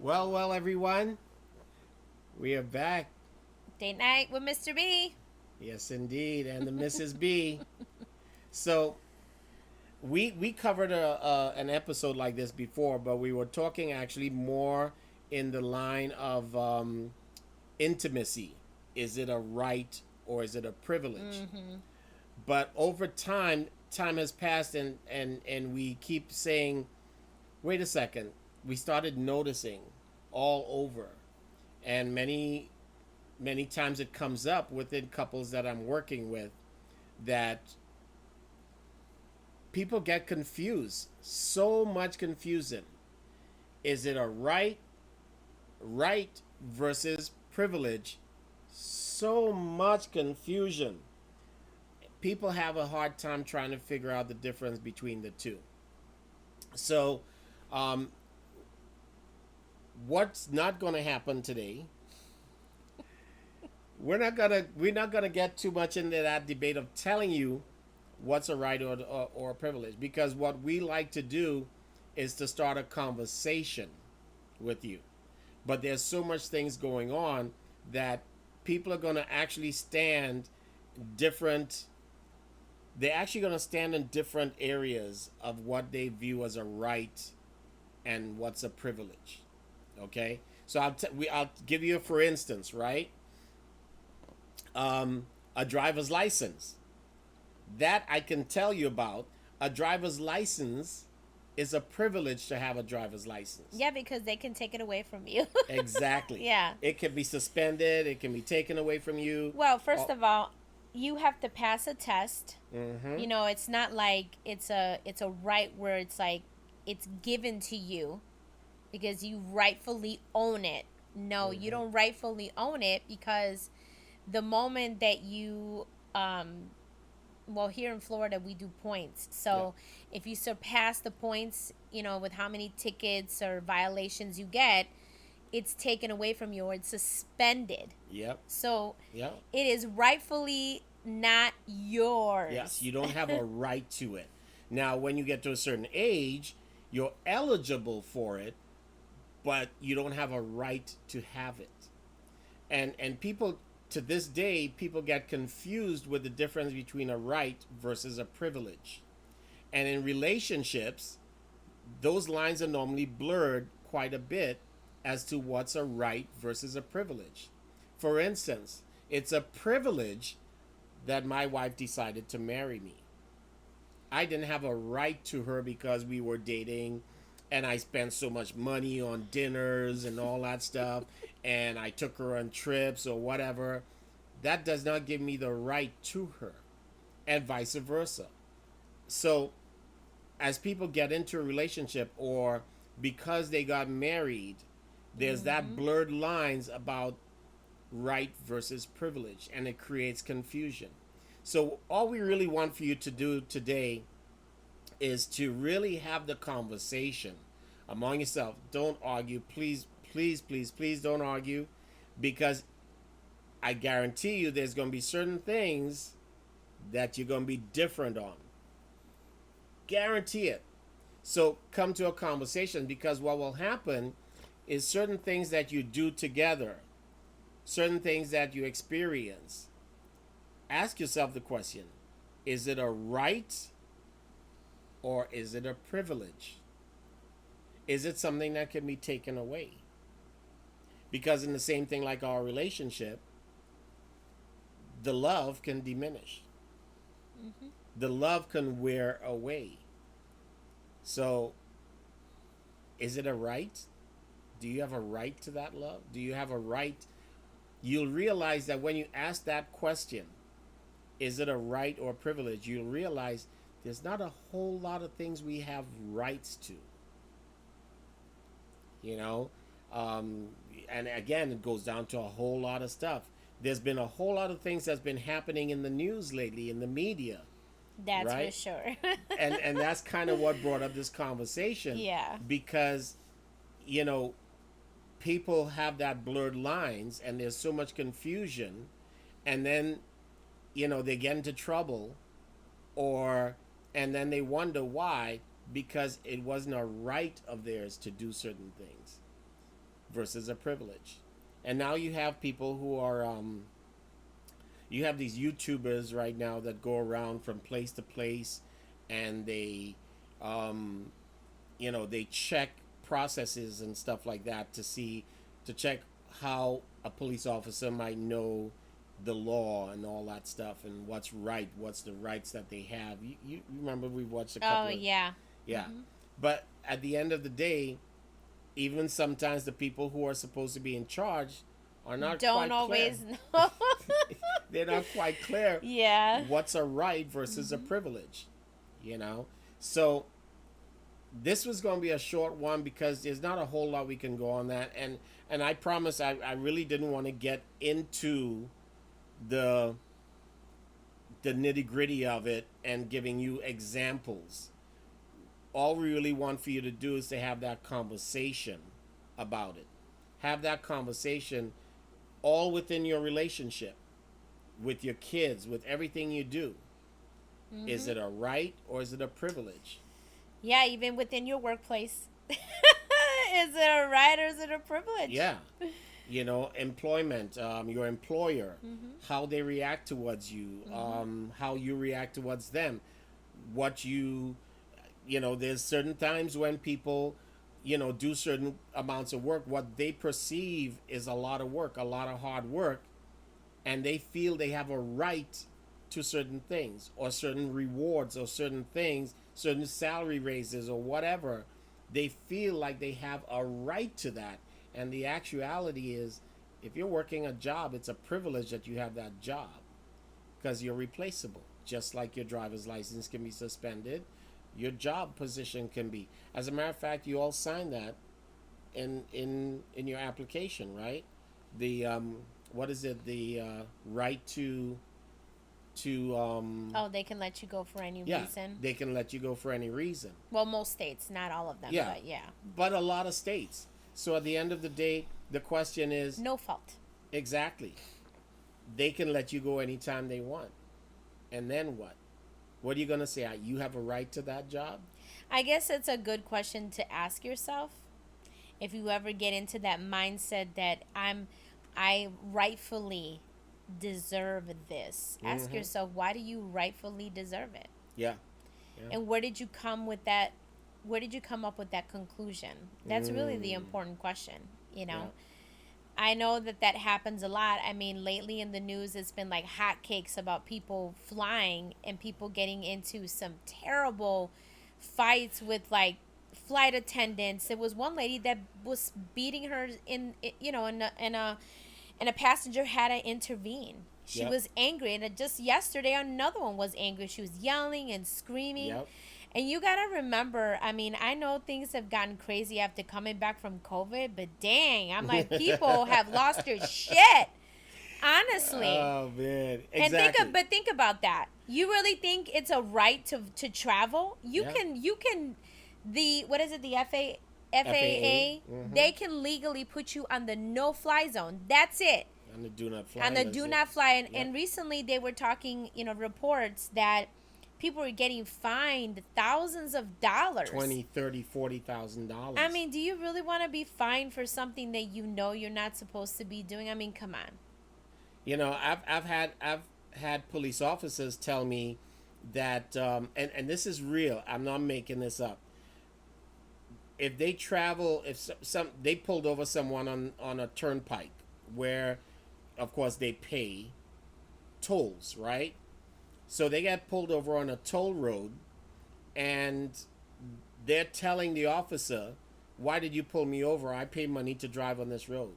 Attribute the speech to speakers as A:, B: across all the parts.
A: Well, everyone, we are back.
B: Date night with Mr. B.
A: Yes, indeed, and the Mrs. B. So we covered an episode like this before, but we were talking actually more in the line of intimacy. Is it a right or is it a privilege?
B: Mm-hmm.
A: But over time, time has passed, and we keep saying, "Wait a second." We started noticing all over, and many times it comes up within couples that I'm working with that people get confused. So much confusion. Is it a right versus privilege? So much confusion. People have a hard time trying to figure out the difference between the two. So, um, what's not going to happen today? We're not gonna get too much into that debate of telling you what's a right or a privilege, because what we like to do is to start a conversation with you. But there's so much things going on that people are going to actually stand different. They're actually going to stand in different areas of what they view as a right and what's a privilege. Okay, so I'll give you a for instance, right? A driver's license that I can tell you about. A driver's license is a privilege to have a driver's license.
B: Yeah, because they can take it away from you.
A: Exactly.
B: Yeah.
A: It can be suspended. It can be taken away from you.
B: Well, first
A: Oh,
B: of all, you have to pass a test.
A: mm-hmm.
B: It's not like it's a right where it's like it's given to you because you rightfully own it. No, you
A: Mm-hmm.
B: don't rightfully own it because the moment that you well, here in Florida we do points.
A: Yeah.
B: So if you surpass the points, with how many tickets or violations you get, it's taken away from you or it's suspended.
A: Yep.
B: So
A: Yep.
B: it is rightfully not
A: Yes.
B: yours.
A: You don't have a right to it. Now, when you get to a certain age, you're eligible for it, but you don't have a right to have it. And people, to this day, people get confused with the difference between a right versus a privilege. And in relationships, those lines are normally blurred quite a bit as to what's a right versus a privilege. For instance, it's a privilege that my wife decided to marry me. I didn't have a right to her because we were dating and I spent so much money on dinners and all that stuff, and I took her on trips or whatever. That does not give me the right to her, and vice versa. So, as people get into a relationship or because they got married, there's that
B: Mm-hmm.
A: blurred lines about right versus privilege, and it creates confusion. So, all we really want for you to do today is to really have the conversation among yourself. Don't argue. Please, please, please, please don't argue, because I guarantee you there's going to be certain things that you're going to be different on. Guarantee it. So come to a conversation, because what will happen is certain things that you do together, certain things that you experience. Ask yourself the question, is it a right or is it a privilege? Is it something that can be taken away? Because in the same thing like our relationship, the love can diminish.
B: Mm-hmm.
A: The love can wear away. So, is it a right? Do you have a right to that love? Do you have a right? You'll realize that when you ask that question, is it a right or privilege? You'll realize there's not a whole lot of things we have rights to. You know, um, and again, it goes down to a whole lot of stuff. There's been a whole lot of things that's been happening in the news lately, in the media,
B: That's for
A: right?
B: sure.
A: And that's kind of what brought up this conversation,
B: Yeah.
A: because you know people have that blurred lines and there's so much confusion, and then they get into trouble, or and then they wonder why, because it wasn't a right of theirs to do certain things. versus a privilege. And now you have people who are you have these YouTubers right now that go around from place to place, and they um, they check processes and stuff like that to check how a police officer might know the law and all that stuff, and what's right, what's the rights that they have. You remember we watched a
B: Oh
A: couple of,
B: yeah.
A: yeah. But at the end of the day, even sometimes the people who are supposed to be in charge are not
B: Don't
A: quite clear.
B: always know.
A: They're not quite clear
B: Yeah.
A: what's a right versus a privilege, you know? So this was going to be a short one because there's not a whole lot we can go on that. And I promise I really didn't want to get into the the nitty gritty of it and giving you examples. All we really want for you to do is to have that conversation about it. Have that conversation all within your relationship, with your kids, with everything you do. Is it a right or is it a privilege?
B: Yeah, even within your workplace. Is it a right or is it a privilege?
A: Yeah. Employment, your employer, how they react towards you, how you react towards them, what there's certain times when people, do certain amounts of work, what they perceive is a lot of work, a lot of hard work, and they feel they have a right to certain things or certain rewards or certain things, certain salary raises or whatever. They feel like they have a right to that. And the actuality is, if you're working a job, it's a privilege that you have that job because you're replaceable. Just like your driver's license can be suspended, your job position can be. As a matter of fact, you all signed that in your application, right? The what is it? The right to
B: Oh, they can let you go for any
A: yeah,
B: reason.
A: they can let you go for any reason.
B: Well, most states, not all of them,
A: Yeah,
B: but yeah.
A: but a lot of states. So at the end of the day, the question is
B: No fault.
A: exactly. They can let you go anytime they want, and then what? What are you gonna say? You have a right to that job?
B: I guess it's a good question to ask yourself if you ever get into that mindset that I rightfully deserve this. Ask yourself, why do you rightfully deserve it?
A: Yeah, yeah,
B: And where did you come with that? Where did you come up with that conclusion? That's really the important question,
A: yeah,
B: I know that happens a lot. I mean, lately in the news, it's been like hotcakes about people flying and people getting into some terrible fights with like flight attendants. There was one lady that was beating her and a passenger had to intervene. She
A: yep,
B: was angry, and just yesterday another one was angry. She was yelling and screaming.
A: yep.
B: And you gotta remember, I mean, I know things have gotten crazy after coming back from COVID, but dang, I'm like, people have lost their shit. Honestly.
A: Oh man,
B: And
A: exactly.
B: think about that. You really think it's a right to travel?
A: Yeah.
B: You can the what is it, the FAA,
A: Mhm.
B: they can legally put you on the no fly zone. That's it.
A: On the do not fly.
B: On the
A: that's
B: do
A: it.
B: not fly. And,
A: Yep.
B: and recently they were talking, reports that people were getting fined thousands of dollars.
A: 20, 30, $40,000.
B: I mean, do you really want to be fined for something that you're not supposed to be doing? I mean, come on.
A: I've had police officers tell me that, and this is real. I'm not making this up. If they travel, if some they pulled over someone on a turnpike where, of course, they pay tolls, right? So they get pulled over on a toll road, and they're telling the officer, "Why did you pull me over? I pay money to drive on this road,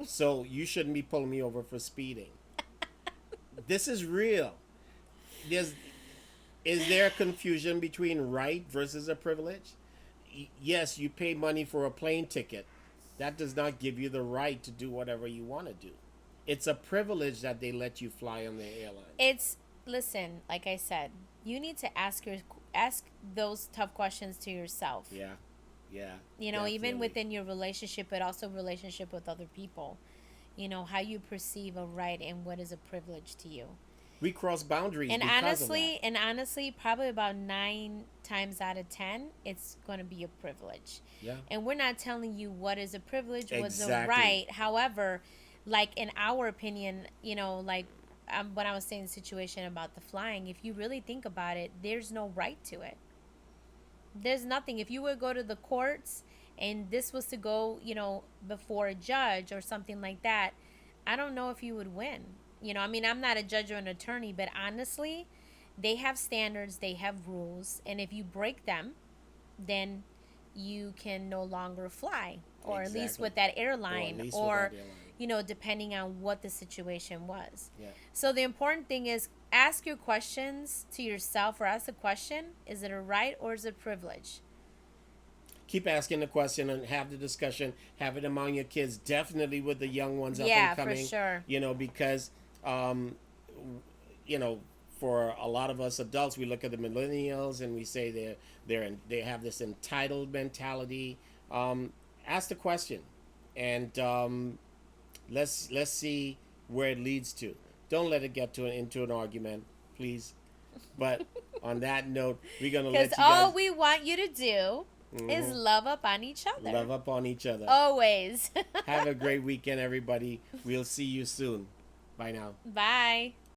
A: so you shouldn't be pulling me over for speeding." This is real. There's Is there confusion between right versus a privilege? Yes, you pay money for a plane ticket. That does not give you the right to do whatever you want to do. It's a privilege that they let you fly on their airline.
B: Listen, like I said, you need to ask those tough questions to yourself.
A: Yeah, yeah.
B: Even
A: Definitely.
B: within your relationship, but also relationship with other people. How you perceive a right and what is a privilege to you.
A: We cross boundaries
B: And
A: because of that.
B: honestly, probably about 9 times out of 10, it's going to be a privilege.
A: Yeah.
B: And we're not telling you what is a privilege, what's a
A: Exactly.
B: right. However, like in our opinion, like when I was saying the situation about the flying, if you really think about it, there's no right to it. There's nothing. If you would go to the courts and this was to go, before a judge or something like that, I don't know if you would win. I mean, I'm not a judge or an attorney, but honestly, they have standards, they have rules, and if you break them, then you can no longer fly, or at least
A: Exactly.
B: with that
A: Or at
B: airline,
A: least with
B: or
A: that airline.
B: depending on what the situation was.
A: Yeah.
B: So the important thing is ask your questions to yourself, or ask the question, is it a right or is it a privilege?
A: Keep asking the question and have the discussion. Have it among your kids, definitely with the young ones up and
B: Yeah, for
A: coming.
B: sure.
A: Because um, you know, for a lot of us adults, we look at the millennials and we say they have this entitled mentality. Ask the question, and let's see where it leads to. Don't let it get into an argument, please. But on that note, we're gonna
B: Because
A: let you
B: all
A: guys
B: we want you to do is love up on each other.
A: love up on each other.
B: Always.
A: Have a great weekend, everybody. We'll see you soon. Bye now.
B: Bye.